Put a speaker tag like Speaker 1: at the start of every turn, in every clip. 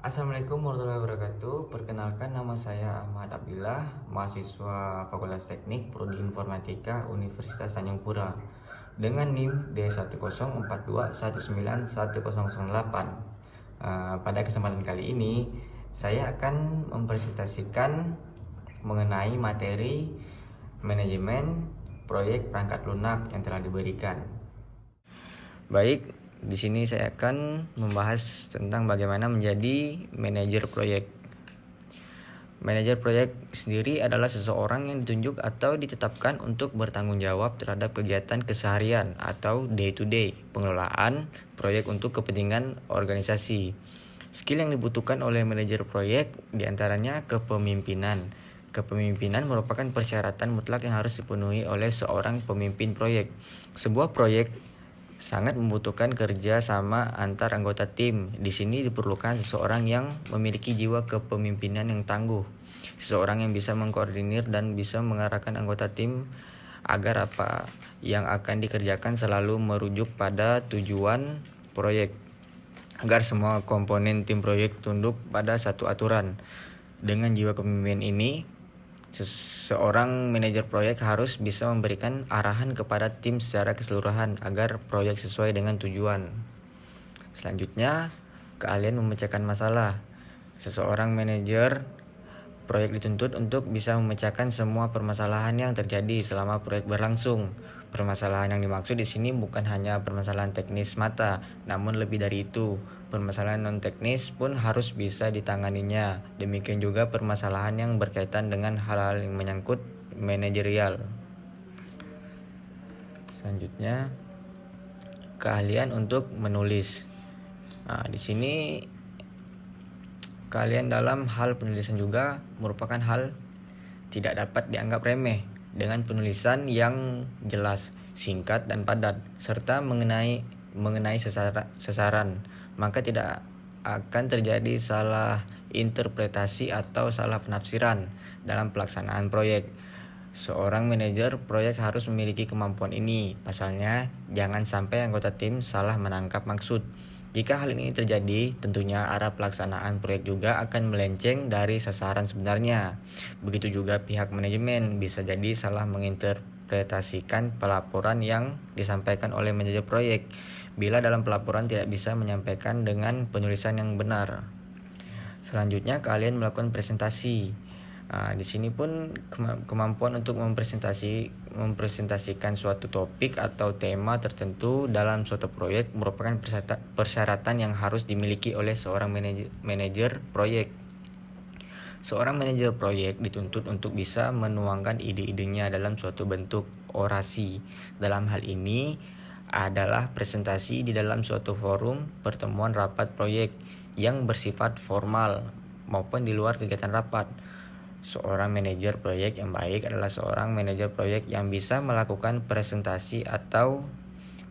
Speaker 1: Assalamualaikum warahmatullahi wabarakatuh. Perkenalkan, nama saya Ahmad Abdillah, mahasiswa Fakultas Teknik Prodi Informatika Universitas Tanjung Pura dengan NIM D1042191008. Pada kesempatan kali ini saya akan mempresentasikan mengenai materi manajemen proyek perangkat lunak yang telah diberikan. Baik, di sini saya akan membahas tentang bagaimana menjadi manajer proyek. Manajer proyek sendiri adalah seseorang yang ditunjuk atau ditetapkan untuk bertanggung jawab terhadap kegiatan keseharian atau day-to-day pengelolaan proyek untuk kepentingan organisasi. Skill yang dibutuhkan oleh manajer proyek diantaranya kepemimpinan. Kepemimpinan merupakan persyaratan mutlak yang harus dipenuhi oleh seorang pemimpin proyek. Sebuah proyek sangat membutuhkan kerja sama antar anggota tim. Di sini diperlukan seseorang yang memiliki jiwa kepemimpinan yang tangguh, seseorang yang bisa mengkoordinir dan bisa mengarahkan anggota tim agar apa yang akan dikerjakan selalu merujuk pada tujuan proyek, agar semua komponen tim proyek tunduk pada satu aturan. Dengan jiwa kepemimpinan ini, seorang manajer proyek harus bisa memberikan arahan kepada tim secara keseluruhan agar proyek sesuai dengan tujuan. Selanjutnya, keahlian memecahkan masalah. Seseorang manajer proyek dituntut untuk bisa memecahkan semua permasalahan yang terjadi selama proyek berlangsung. Permasalahan yang dimaksud di sini bukan hanya permasalahan teknis mata, namun lebih dari itu. Permasalahan non teknis pun harus bisa ditanganinya. Demikian juga permasalahan yang berkaitan dengan hal-hal yang menyangkut manajerial. Selanjutnya, keahlian untuk menulis. Di sini keahlian dalam hal penulisan juga merupakan hal tidak dapat dianggap remeh. Dengan penulisan yang jelas, singkat dan padat, serta mengenai sasaran, maka tidak akan terjadi salah interpretasi atau salah penafsiran dalam pelaksanaan proyek. Seorang manajer proyek harus memiliki kemampuan ini. Pasalnya, jangan sampai anggota tim salah menangkap maksud. Jika hal ini terjadi, tentunya arah pelaksanaan proyek juga akan melenceng dari sasaran sebenarnya. Begitu juga pihak manajemen bisa jadi salah menginterpretasikan pelaporan yang disampaikan oleh manajer proyek bila dalam pelaporan tidak bisa menyampaikan dengan penulisan yang benar. Selanjutnya, kalian melakukan presentasi. Di sini pun kemampuan untuk mempresentasikan suatu topik atau tema tertentu dalam suatu proyek merupakan persyaratan yang harus dimiliki oleh seorang manajer proyek. Seorang manajer proyek dituntut untuk bisa menuangkan ide-idenya dalam suatu bentuk orasi. Dalam hal ini adalah presentasi di dalam suatu forum pertemuan rapat proyek yang bersifat formal maupun di luar kegiatan rapat. Seorang manajer proyek yang baik adalah seorang manajer proyek yang bisa melakukan presentasi atau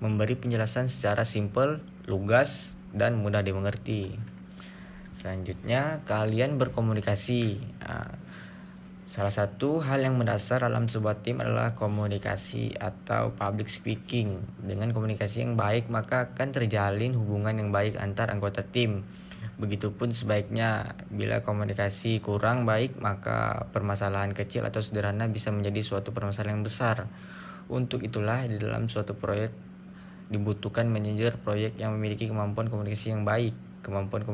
Speaker 1: memberi penjelasan secara simpel, lugas, dan mudah dimengerti. Selanjutnya, kalian berkomunikasi. Salah satu hal yang mendasar dalam sebuah tim adalah komunikasi atau public speaking. Dengan komunikasi yang baik, maka akan terjalin hubungan yang baik antar anggota tim. Begitupun sebaiknya, bila komunikasi kurang baik, maka permasalahan kecil atau sederhana bisa menjadi suatu permasalahan yang besar. Untuk itulah di dalam suatu proyek dibutuhkan manajer proyek yang memiliki kemampuan komunikasi yang baik, kemampuan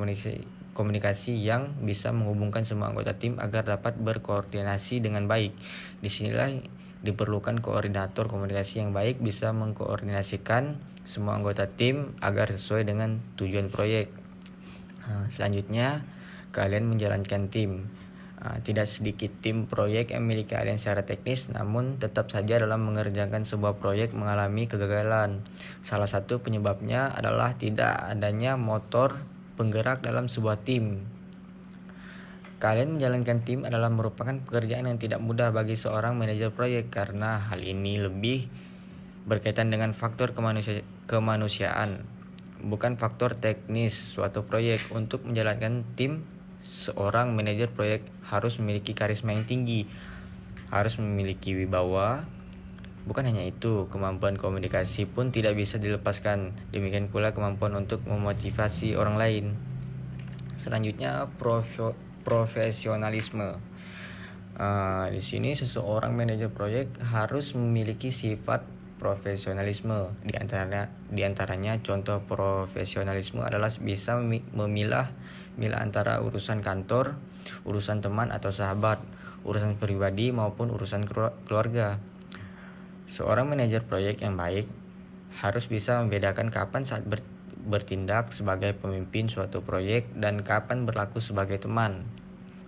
Speaker 1: komunikasi yang bisa menghubungkan semua anggota tim agar dapat berkoordinasi dengan baik. Disinilah diperlukan koordinator komunikasi yang baik bisa mengkoordinasikan semua anggota tim agar sesuai dengan tujuan proyek. Selanjutnya, kalian menjalankan tim. Tidak sedikit tim proyek yang memiliki keahlian secara teknis, namun tetap saja dalam mengerjakan sebuah proyek mengalami kegagalan. Salah satu penyebabnya adalah tidak adanya motor penggerak dalam sebuah tim. Kalian menjalankan tim adalah merupakan pekerjaan yang tidak mudah bagi seorang manajer proyek karena hal ini lebih berkaitan dengan faktor kemanusiaan, bukan faktor teknis suatu proyek. Untuk menjalankan tim, seorang manajer proyek harus memiliki karisma yang tinggi, harus memiliki wibawa. Bukan hanya itu, kemampuan komunikasi pun tidak bisa dilepaskan. Demikian pula kemampuan untuk memotivasi orang lain. Selanjutnya profesionalisme. Di sini seseorang manajer proyek harus memiliki sifat profesionalisme. Di antaranya contoh profesionalisme adalah bisa memilah antara urusan kantor, urusan teman atau sahabat, urusan pribadi maupun urusan keluarga. Seorang manajer proyek yang baik harus bisa membedakan kapan saat bertindak sebagai pemimpin suatu proyek dan kapan berlaku sebagai teman.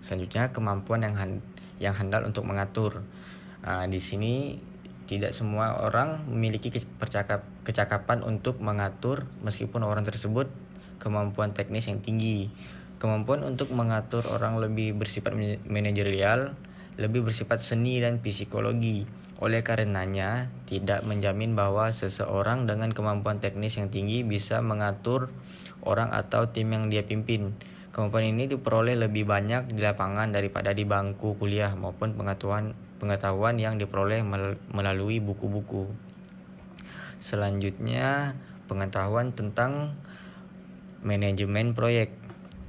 Speaker 1: Selanjutnya kemampuan yang handal untuk mengatur. Di sini tidak semua orang memiliki kecakapan untuk mengatur, meskipun orang tersebut kemampuan teknis yang tinggi. Kemampuan untuk mengatur orang lebih bersifat manajerial, lebih bersifat seni dan psikologi. Oleh karenanya, tidak menjamin bahwa seseorang dengan kemampuan teknis yang tinggi bisa mengatur orang atau tim yang dia pimpin. Kemampuan ini diperoleh lebih banyak di lapangan daripada di bangku kuliah maupun pengetahuan yang diperoleh melalui buku-buku. Selanjutnya, pengetahuan tentang manajemen proyek.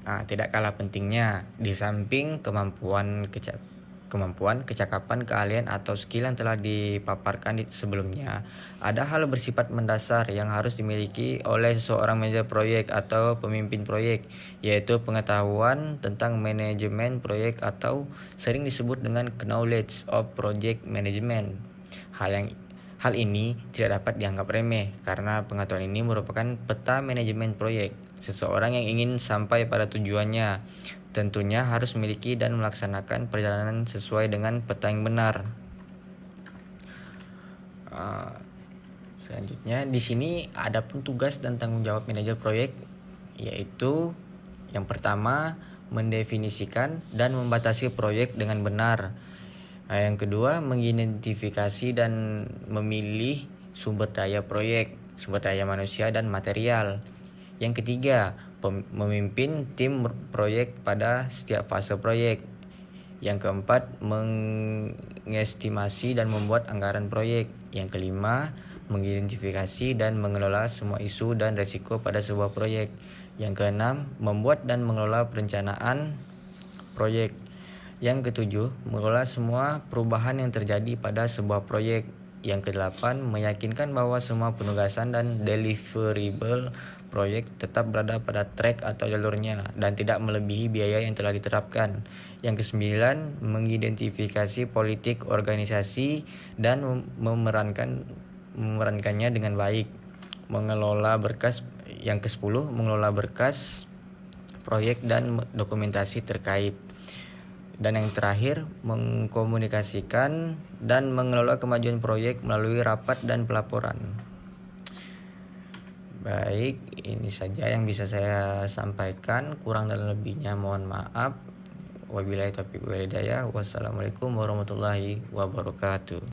Speaker 1: Tidak kalah pentingnya, di samping kemampuan, kecakapan, keahlian atau skill yang telah dipaparkan sebelumnya, ada hal bersifat mendasar yang harus dimiliki oleh seorang manajer proyek atau pemimpin proyek, yaitu pengetahuan tentang manajemen proyek atau sering disebut dengan knowledge of project management. Hal ini tidak dapat dianggap remeh karena pengetahuan ini merupakan peta manajemen proyek. Seseorang yang ingin sampai pada tujuannya tentunya harus memiliki dan melaksanakan perjalanan sesuai dengan peta yang benar. Selanjutnya di sini ada pun tugas dan tanggung jawab manajer proyek, yaitu yang pertama mendefinisikan dan membatasi proyek dengan benar. Yang kedua, mengidentifikasi dan memilih sumber daya proyek, sumber daya manusia dan material. Yang ketiga, memimpin tim proyek pada setiap fase proyek. Yang keempat, mengestimasi dan membuat anggaran proyek. Yang kelima, mengidentifikasi dan mengelola semua isu dan risiko pada sebuah proyek. Yang keenam, membuat dan mengelola perencanaan proyek. Yang ketujuh, mengelola semua perubahan yang terjadi pada sebuah proyek. Yang kedelapan, meyakinkan bahwa semua penugasan dan deliverable proyek tetap berada pada track atau jalurnya dan tidak melebihi biaya yang telah diterapkan. Yang kesembilan, mengidentifikasi politik organisasi dan memerankannya dengan baik. Mengelola berkas. Yang kesepuluh, mengelola berkas proyek dan dokumentasi terkait. Dan yang terakhir, mengkomunikasikan dan mengelola kemajuan proyek melalui rapat dan pelaporan. Baik, ini saja yang bisa saya sampaikan. Kurang dan lebihnya mohon maaf. Wabillahi taufiq wal hidayah. Wassalamualaikum warahmatullahi wabarakatuh.